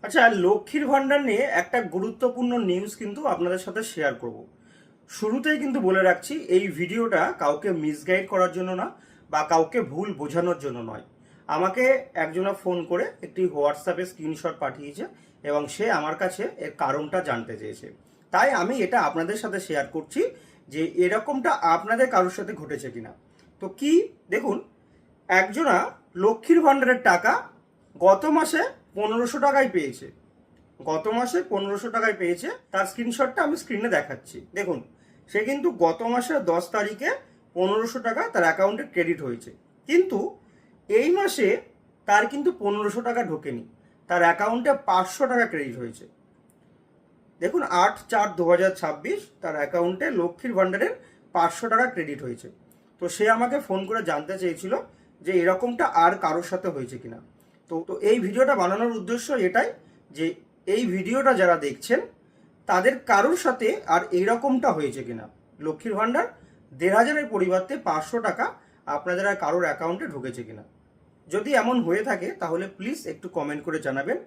আচ্ছা, লক্ষ্মীর ভান্ডার নিয়ে একটা গুরুত্বপূর্ণ নিউজ কিন্তু আপনাদের সাথে শেয়ার করব। শুরুতেই কিন্তু বলে রাখছি, এই ভিডিওটা কাউকে মিসগাইড করার জন্য না, বা কাউকে ভুল বোঝানোর জন্য নয়। আমাকে একজনা ফোন করে একটি হোয়াটসঅ্যাপে স্ক্রিনশট পাঠিয়েছে এবং সে আমার কাছে এর কারণটা জানতে চেয়েছে। তাই আমি এটা আপনাদের সাথে শেয়ার করছি যে এরকমটা আপনাদের কারোর সাথে ঘটেছে কিনা। তো কি, দেখুন, একজনা লক্ষ্মীর ভান্ডারের টাকা গত মাসে 1500 টাকায় পেয়েছে। গত মাসে 1500 টাকায় পেয়েছে, তার স্ক্রিনশটটা আমি স্ক্রিনে দেখাচ্ছি। দেখুন, সে কিন্তু গত মাসের 10 তারিখে 1500 টাকা তার অ্যাকাউন্টে ক্রেডিট হয়েছে, কিন্তু এই মাসে তার কিন্তু 1500 টাকা ঢোকেনি, তার অ্যাকাউন্টে 500 টাকা ক্রেডিট হয়েছে। দেখুন, 8/4/2026 তার অ্যাকাউন্টে লক্ষ্মীর ভান্ডারের 500 টাকা ক্রেডিট হয়েছে। তো সে আমাকে ফোন করে জানতে চেয়েছিল যে এরকমটা আর কারোর সাথে হয়েছে কিনা। তো তো এই ভিডিওটা বানানোর উদ্দেশ্য এটাই যে এই ভিডিওটা যারা দেখছেন তাদের কারোর সাথে আর এইরকমটা হয়েছে কিনা। লক্ষ্মীর ভান্ডার 1500-এর পরিবর্তে 500 টাকা আপনাদের আর কারোর অ্যাকাউন্টে ঢুকেছে কিনা। যদি এমন হয়ে থাকে তাহলে প্লিজ একটু কমেন্ট করে জানাবেন,